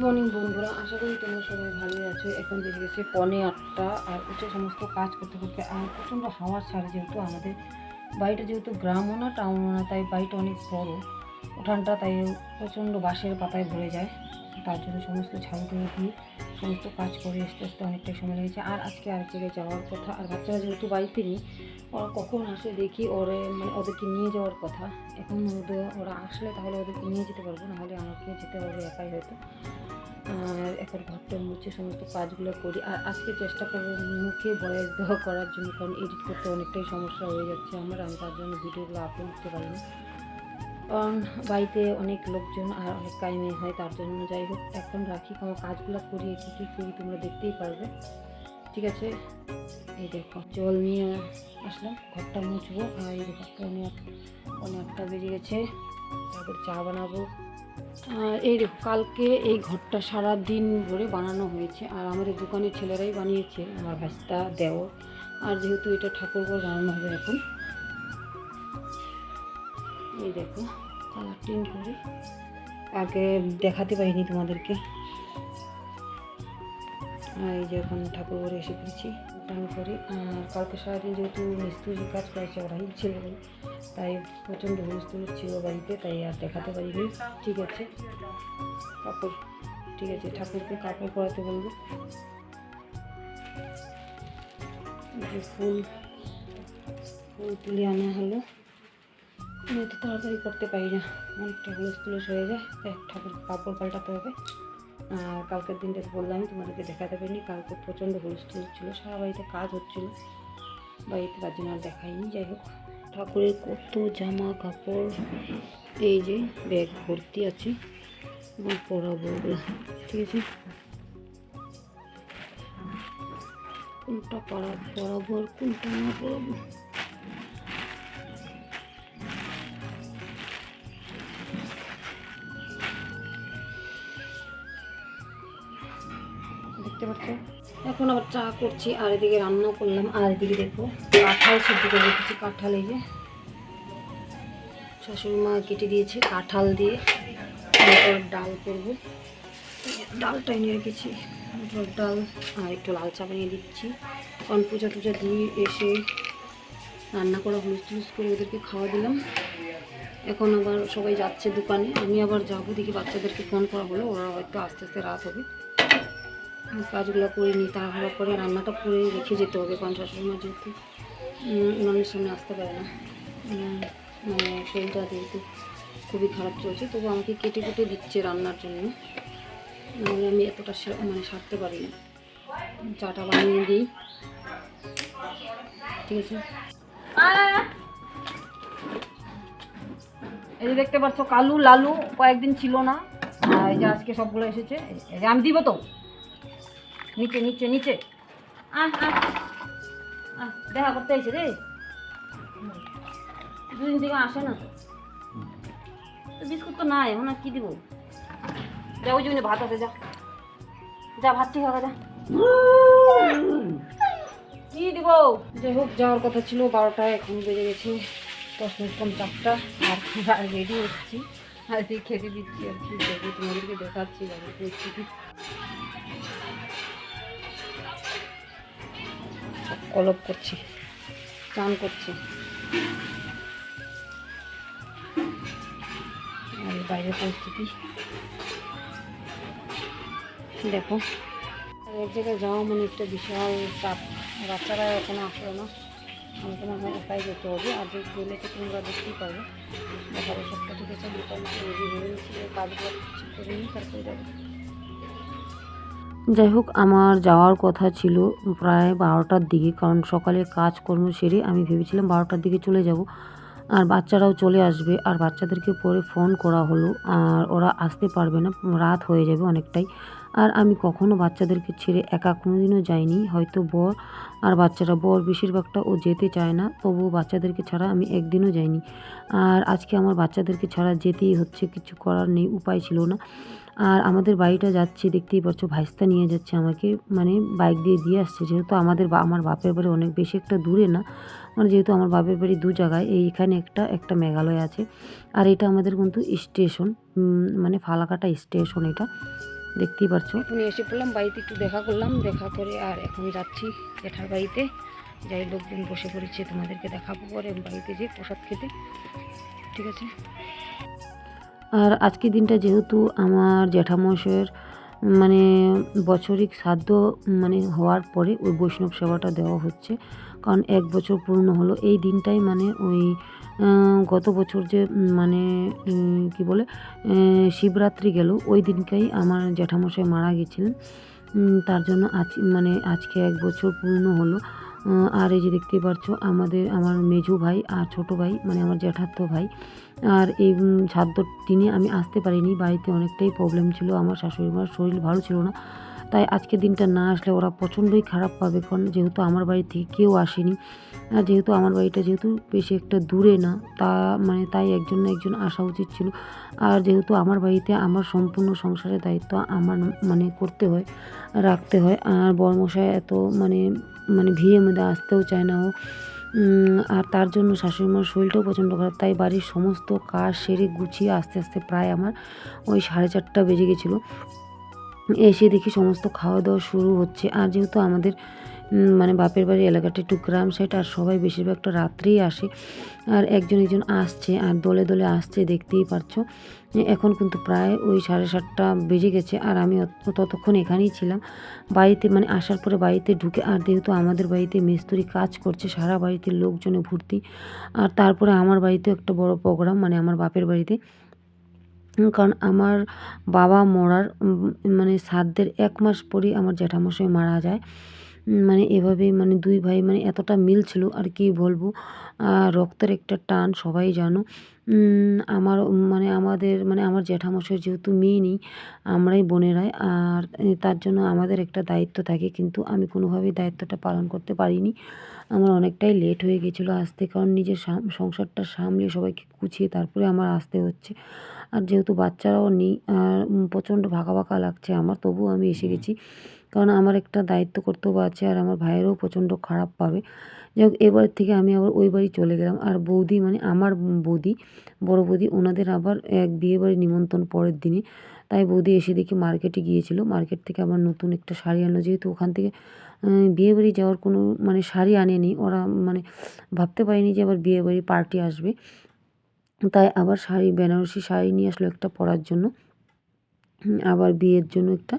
Morning বন্ধুরা, আশা করি তোমরা সবাই ভালোই আছো। এখন বেজে গেছে 7:45 আর উঠে সমস্ত কাজ করতে করতে আর প্রচণ্ড হাওয়া ছাড়ে। যেহেতু আমাদের বাড়িটা যেহেতু গ্রামও না টাউনও না, তাই বাড়িটা অনেক বড়, উঠানটা তাই প্রচণ্ড বাঁশের পাতায় ভরে যায়। তার জন্য সমস্ত ঝাড়ু টাড়ু দিয়ে সমস্ত কাজ করে আসতে আসতে অনেকটাই সময় লেগেছে। আর আজকে আরেক জায়গায় যাওয়ার কথা, আর বাচ্চারা যেহেতু বাড়িতে নেই, ওরা কখন আসে দেখি, ওদেরকে নিয়ে যাওয়ার কথা। এখন ওরা আসলে তাহলে ওদেরকে নিয়ে যেতে পারবো, নাহলে আমাকে যেতে হবে একাই হয়তো। আর এখন ঘরটা মুছে সমস্ত কাজগুলো করি। আর আজকে চেষ্টা করবো মুখে ভয়েস দেওয়া করার জন্য, কারণ এডিট করতে অনেকটাই সমস্যা হয়ে যাচ্ছে আমি তার জন্য ভিডিওগুলো আপলোড করতে পারি না, কারণ বাড়িতে অনেক লোকজন আর অনেক টাইমে হয়, তার জন্য। যাই হোক, এখন রাখি, আমার কাজগুলো করি, কী করি তোমরা দেখতেই পারবে, ঠিক আছে? এই দেখো, জল নিয়ে আসলাম, ঘরটা মুছবো। আর এই দেখো, অনেকটা বেজে গেছে, তারপর চা বানাবো। আর এই দেখো, কালকে এই ঘরটা সারা দিন ভরে বানানো হয়েছে, আর আমাদের দোকানের ছেলেরাই বানিয়েছে, আমার ভাস্তা দেও। আর যেহেতু এটা ঠাকুরঘর বানানো হবে এখন, এই দেখো কালার করে, আগে দেখাতে পারিনি তোমাদেরকে। আর এই যে এখন ঠাকুর ঘরে এসে পড়েছি টান করে। আর কালকে সারাদিন যেহেতু মিস্ত্রি কাজ করেছে ওরাই ছিল, তাই প্রচণ্ড হুলস্থুল ছিল বাড়িতে, তাই আর দেখাতে পারিনি। ঠিক আছে, কাপড়, ঠিক আছে, ঠাকুরকে কাপড় পরাতে বলবো। যে ফুল তুলে আনা হলো, আমি তো তাড়াতাড়ি করতে পারি না, অনেকটা হুলস্থুল হয়ে যায়, তাই ঠাকুর কাপড় পাল্টাতে হবে। আর কালকের দিনটা বললাম তোমাদেরকে দেখাতে পারিনি, কালকে প্রচণ্ড হুলস্থুল ছিল, সারা বাড়িতে কাজ হচ্ছিল বাড়িতে, তার জন্য আর দেখাইনি। যাই হোক, ঠাকুরের কত জামা কাপড়, এই যে ব্যাগ ভর্তি আছে, এবং পরাবো ওগুলো, ঠিক আছে? কোনটা পরাবো আর কোনটা না পরাবো, দেখতে পাচ্ছ? এখন আবার চা করছি, আর এদিকে রান্না করলাম। আর এদিকে দেখো, কাঁঠাল সিদ্ধ করে রেখেছি। কাঁঠাল, এই যে শাশুড়ি মা কেটে দিয়েছে, কাঁঠাল দিয়ে মটর ডাল করবো। ডালটা এনে রেখেছি, মটর ডাল। আর একটু লাল চা বানিয়ে দিচ্ছি, কারণ পূজা টুজা দিয়ে এসে রান্না করা হুলুস করে ওদেরকে খাওয়া দিলাম। এখন আবার সবাই যাচ্ছে দোকানে, আমি আবার যাবো। দেখি বাচ্চাদেরকে ফোন করা হলো, ওরা হয়তো আস্তে আস্তে রাত হবে। কাজগুলো করে নিই, তাড়াহুড়ো করে রান্নাটা করে রেখে যেতে হবে, কারণ শাশুড়িমা যেহেতু উনানের সামনে আসতে পারে না, মানে শরীরটা যেহেতু খুবই খারাপ চলছে, তবু আমাকে কেটে কেটে দিচ্ছে রান্নার জন্য, নাহলে আমি এতটা সারতে পারি না। চাটা বানিয়ে দিই, ঠিক আছে? এই যে দেখতে পাচ্ছ, কালু লালু কয়েকদিন ছিল না, এই যে আজকে সবগুলো এসেছে। এই যে আমি দিব তো, নিচে নিচে নিচে দেখা করতে এসে রে, দুদিন থেকে আসে না তো। বিস্কুট তো নাই এখন, আর কি দিব? যা, ওই জন্য ভাত আছে, যা যা ভাত ঠিক হবে, যা। কি দিব? যাই হোক, যাওয়ার কথা ছিল 12টায়, এখন বেজে গেছে 10 মিনিট কম 4টা। আর রেডি হচ্ছি, আর খেতে দিচ্ছি, আর কি করবো তোমাদেরকে দেখাচ্ছি বাড়ির পরিস্থিতি। কলপ করছি, চান করছি, আর বাইরের পরিস্থিতি দেখো। আর এক জায়গায় যাওয়া মানে একটা বিশাল চাপ, বাচ্চারা এখনো আসলো না, আমাকে মনে হয় একাই যেতে হবে। আর যে গেলে তো তোমরা দেখতেই পারবে, দেখাবো সবটা, ঠিক আছে? মোটামুটি রেডি হয়ে গেছি, কাজগুলো ঠিক করে নিই, তারপরে যাবো। যাই হোক, আমার যাওয়ার কথা ছিল প্রায় 12টার দিকে, কারণ সকালে কাজকর্ম সেরে আমি ভেবেছিলাম 12টার দিকে চলে যাব, আর বাচ্চারাও চলে আসবে। আর বাচ্চাদেরকে পরে ফোন করা হলো, আর ওরা আসতে পারবে না, রাত হয়ে যাবে অনেকটাই। আর আমি কখনো বাচ্চাদেরকে ছেড়ে একা কোনোদিনও যাইনি, হয়তো বর আর বাচ্চারা, বর বেশিরভাগটা ও যেতে চায় না, তবুও বাচ্চাদেরকে ছাড়া আমি একদিনও যাইনি। আর আজকে আমার বাচ্চাদেরকে ছাড়া যেতেই হচ্ছে, কিছু করার নেই, উপায় ছিল না। আর আমাদের বাড়িটা যাচ্ছে, দেখতেই পাচ্ছ, ভাইস্তা নিয়ে যাচ্ছে আমাকে, মানে বাইক দিয়ে আসছে। যেহেতু আমার বাপের বাড়ি অনেক বেশি একটা দূরে না, মানে যেহেতু আমার বাপের বাড়ি 2 জায়গায়, এইখানে একটা মেঘালয় আছে। আর এটা আমাদের কিন্তু স্টেশন, মানে ফালাকাটা স্টেশন এটা। দেখতেই পারছো। এখন এসে পড়লাম বাড়িতে, একটু দেখা করলাম, দেখা করে আর এখন যাচ্ছি জেঠার বাড়িতে। যাই লোকজন বসে পড়েছে, তোমাদেরকে দেখাবো পরে বাড়িতে যে প্রসাদ খেতে, ঠিক আছে। আর আজকের দিনটা যেহেতু আমার জ্যাঠামশাইয়ের মানে বছরিক শ্রাদ্ধ মানে হওয়ার পরে ওই বৈষ্ণব সেবাটা দেওয়া হচ্ছে, কারণ 1 বছর পূর্ণ হলো এই দিনটাই। মানে ওই গত বছর যে মানে কি বলে শিবরাত্রি গেল, ওই দিনটাই আমার জ্যাঠামশাই মারা গেছিলেন। তার জন্য মানে আজকে 1 বছর পূর্ণ হলো। আর এই যে দেখতেই পারছো আমার মেঝো ভাই আর ছোটো ভাই, মানে আমার জ্যাঠাতো ভাই। আর এই শ্রাদ্ধর দিনে আমি আসতে পারিনি, বাড়িতে অনেকটাই প্রবলেম ছিল, আমার শাশুড়ি মার শরীর ভালো ছিল না। তাই আজকের দিনটা না আসলে ওরা প্রচণ্ডই খারাপ পাবে, কারণ যেহেতু আমার বাড়ি থেকে কেউ আসেনি। আর যেহেতু আমার বাড়িটা যেহেতু বেশি একটা দূরে না, মানে তাই একজন না একজন আসা উচিত ছিল। আর যেহেতু আমার বাড়িতে আমার সম্পূর্ণ সংসারের দায়িত্ব আমার মানে করতে হয়, রাখতে হয়। আর বড়মশাই এত মানে ভিড়ের মধ্যে আসতেও চায় না ও। আর তার জন্য শাশুড়ি মার শরীরটাও প্রচণ্ড খারাপ, তাই বাড়ির সমস্ত কাজ সেরে গুছিয়ে আস্তে আস্তে প্রায় আমার ওই 4:30 বেজে গেছিলো। এসে দেখি সমস্ত খাওয়া দাওয়া শুরু হচ্ছে। আর যেহেতু আমাদের মানে বাপের বাড়ি এলাকাটা একটু গ্রাম সাইড, আর সবাই বেশিরভাগটা রাত্রেই আসে। আর একজন একজন আসছে আর দলে দলে আসছে, দেখতেই পারছো। এখন কিন্তু প্রায় ওই 7:30 বেজে গেছে, আর আমি ততক্ষণ এখানেই ছিলাম বাড়িতে, মানে আসার পরে বাড়িতে ঢুকে। আর যেহেতু আমাদের বাড়িতে মিস্ত্রি কাজ করছে, সারা বাড়িতে লোকজনে ভর্তি। আর তারপরে আমার বাড়িতেও একটা বড় প্রোগ্রাম, মানে আমার বাপের বাড়িতে, কারণ আমার বাবা মরার মানে শ্রাদ্ধের 1 মাস পরেই আমার জ্যাঠামশাই মারা যায়। মানে এভাবেই মানে 2 ভাই মানে এতটা মিল ছিল, আর কি বলবো। রক্তের একটা টান, সবাই জানো। আমার মানে আমার জ্যাঠামশাইয়ের যেহেতু মেয়ে নেই, আমরাই বোনেরাই। আর তার জন্য আমাদের একটা দায়িত্ব থাকে, কিন্তু আমি কোনোভাবেই দায়িত্বটা পালন করতে পারিনি। আমার অনেকটাই লেট হয়ে গেছিলো আসতে, কারণ নিজের সংসারটা সামলে সবাইকে গুছিয়ে তারপরে আমার আসতে হচ্ছে। আর যেহেতু বাচ্চারাও নেই, আর প্রচণ্ড ভাকা ভাকা লাগছে আমার, তবুও আমি এসে গেছি, কারণ আমার একটা দায়িত্ব কর্তব্য আছে। আর আমার ভাইয়েরও প্রচণ্ড খারাপ পাবে। যাই হোক, এবার থেকে আমি আবার ওই বাড়ি চলে গেলাম। আর বৌদি, মানে আমার বৌদি, বড় বৌদি, ওনাদের আবার এক বিয়েবাড়ির নিমন্ত্রণ পরের দিনে। তাই বৌদি এসে দেখি মার্কেটে গিয়েছিল, মার্কেট থেকে আবার নতুন একটা শাড়ি আনলো। যেহেতু ওখান থেকে বিয়েবাড়ি যাওয়ার কোনো মানে শাড়ি আনেনি ওরা, মানে ভাবতে পারিনি যে আবার বিয়েবাড়ি পার্টি আসবে। তাই আবার বেনারসি শাড়ি নিয়ে আসলো একটা পরার জন্য। আবার বিয়ের জন্য একটা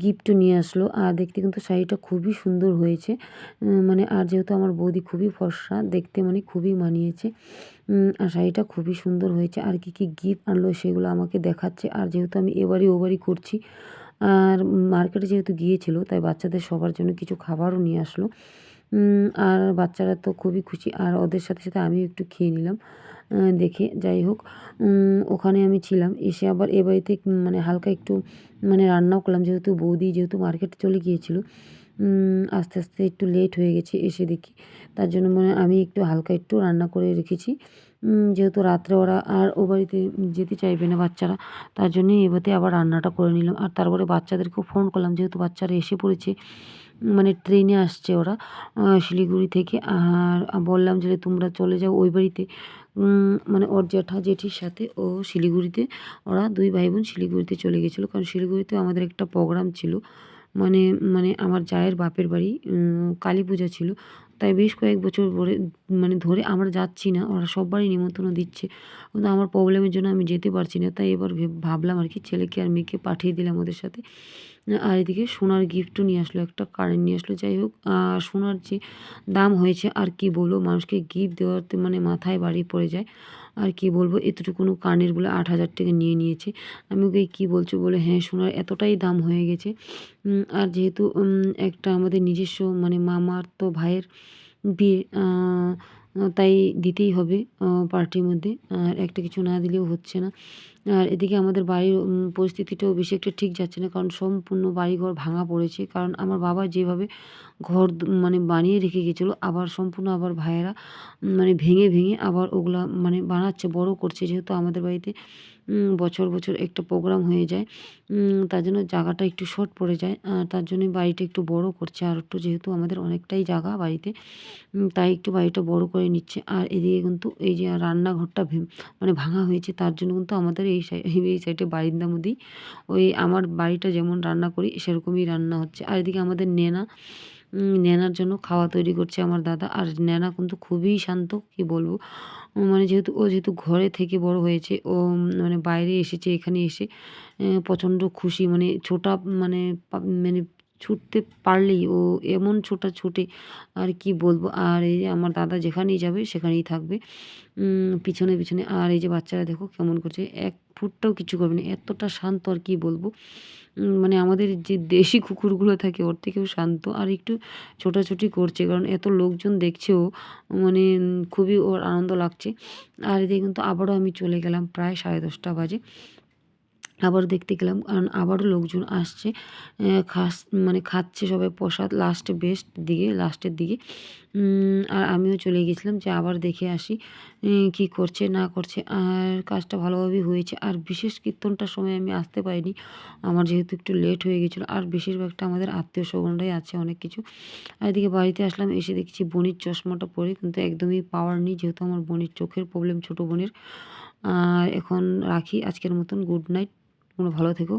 গিফটও নিয়ে আসলো। আর দেখতে কিন্তু শাড়িটা খুবই সুন্দর হয়েছে। মানে আর যেহেতু আমার বৌদি খুবই ফর্সা দেখতে, মানে খুবই মানিয়েছে। আর শাড়িটা খুবই সুন্দর হয়েছে। আর কি কি গিফট আনলো সেগুলো আমাকে দেখাচ্ছে। আর যেহেতু আমি এবারই ওবারই করছি, আর মার্কেটে যেহেতু গিয়েছিল, তাই বাচ্চাদের সবার জন্য কিছু খাবারও নিয়ে আসলো। আর বাচ্চারা তো খুবই খুশি, আর ওদের সাথে সাথে আমিও একটু খেয়ে নিলাম দেখে। যাই হোক, ওখানে আমি ছিলাম, এসে আবার এ বাড়িতে মানে হালকা একটু মানে রান্নাও করলাম, যেহেতু মার্কেটে চলে গিয়েছিল। আস্তে আস্তে একটু লেট হয়ে গেছে এসে দেখি, তার জন্য মানে আমি একটু হালকা একটু রান্না করে রেখেছি। যেহেতু রাত্রে ওরা আর ও বাড়িতে যেতে চাইবে না বাচ্চারা, তার জন্যই এ বাড়িতে আবার রান্নাটা করে নিলাম। আর তারপরে বাচ্চাদেরকেও ফোন করলাম, যেহেতু বাচ্চারা এসে পড়েছে, মানে ট্রেনে আসছে ওরা শিলিগুড়ি থেকে। আর বললাম যে তোমরা চলে যাও ওই বাড়িতে, মানে ওর জেঠির সাথে ও শিলিগুড়িতে, ওরা 2 ভাই বোন শিলিগুড়িতে চলে গেছিলো, কারণ শিলিগুড়িতে আমাদের একটা প্রোগ্রাম ছিল। মানে আমার জায়ের বাপের বাড়ি কালী পূজা ছিল। তাই বেশ কয়েক বছর ধরে আমরা যাচ্ছি না, ওরা সববারই নিমন্ত্রণ দিচ্ছে, কিন্তু আমার প্রবলেমের জন্য আমি যেতে পারছি না। তাই এবার ভাবলাম আর কি, ছেলেকে আর মেয়েকে পাঠিয়ে দিলাম ওদের সাথে। আর এদিকে সোনার গিফটও নিয়ে আসলো, একটা কারেন্ট নিয়ে আসলো। যাই হোক, সোনার যে দাম হয়েছে আর কি বলবো, মানুষকে গিফট দেওয়াতে মানে মাথায় বাড়ি পড়ে যায়। আর কি বলবো, এতটুকুনো কানের বলে 8,000 টাকা নিয়ে নিয়েছে। আমি ওকে কী বলছো বলে, হ্যাঁ সোনার এতটাই দাম হয়ে গেছে। আর যেহেতু একটা আমাদের নিজস্ব মানে মামার তো ভাইয়ের বিয়ে, তাই দিতেই হবে পার্টির মধ্যে, আর একটা কিছু না দিলেও হচ্ছে না। আর এদিকে আমাদের বাড়ির পরিস্থিতিটাও বেশি একটা ঠিক যাচ্ছে না, কারণ সম্পূর্ণ বাড়িঘর ভাঙা পড়েছে। কারণ আমার বাবা যেভাবে ঘর মানে বানিয়ে রেখে গেছিলো, আবার সম্পূর্ণ আবার ভাইয়েরা মানে ভেঙে ভেঙে আবার ওগুলা মানে বানাচ্ছে, বড় করছে। যেহেতু আমাদের বাড়িতে বছর বছর একটা প্রোগ্রাম হয়ে যায়, তার জন্য জায়গাটা একটু শর্ট পড়ে যায়। তার জন্য বাড়িটা একটু বড় করছে আর একটু, যেহেতু আমাদের অনেকটাই জায়গা বাড়িতে, তাই একটু বাড়িটা বড় করে নিচ্ছে। আর এদিকে কিন্তু এই যে রান্নাঘরটা মানে ভাঙা হয়েছে, তার জন্য কিন্তু আমাদের এই সাইডে বারিন্দার মধ্যেই ওই আমার বাড়িটা যেমন রান্না করি সেরকমই রান্না হচ্ছে। আর এদিকে আমাদের নেনার জন্য খাওয়া তৈরি করছে আমার দাদা। আর নেনা কিন্তু খুবই শান্ত, কি বলবো। মানে যেহেতু ঘরে থেকে বড় হয়েছে, ও মানে বাইরে এসেছে, এখানে এসে প্রচণ্ড খুশি, মানে মানে মানে ছুটতে পারলেই ও এমন ছোটে, আর কি বলবো। আর এই যে আমার দাদা যেখানেই যাবে সেখানেই থাকবে পিছনে। আর এই যে বাচ্চারা দেখো কেমন করছে, এক ফুটটাও কিছু করবে না, এতটা শান্ত আর কি বলবো। মানে আমাদের যে দেশি কুকুরগুলো থাকে ওর থেকেও শান্ত, আর একটু ছোটাছুটি করছে কারণ এত লোকজন দেখছেও, মানে খুবই ওর আনন্দ লাগছে। আর এদিকে কিন্তু আবারও আমি চলে গেলাম, প্রায় 10:30 বাজে। আবারও দেখতে গেলাম, কারণ আবারও লোকজন আসছে, মানে খাচ্ছে সবাই প্রসাদ লাস্টের দিকে। আর আমিও চলে গেছিলাম যে আবার দেখে আসি কি করছে না করছে। আর কাজটা ভালোভাবেই হয়েছে। আর বিশেষ কীর্তনটার সময় আমি আসতে পারিনি, আমার যেহেতু একটু লেট হয়ে গেছিলো। আর বেশিরভাগটা আমাদের আত্মীয় স্বজনরাই আছে অনেক কিছু। আর এদিকে বাড়িতে আসলাম, এসে দেখছি বোনের চশমাটা পরে কিন্তু একদমই পাওয়ার নেই, যেহেতু আমার বোনের চোখের প্রবলেম, ছোটো বোনের। আর এখন রাখি, আজকের মতন গুড নাইট, তোমরা ভালো থেকো।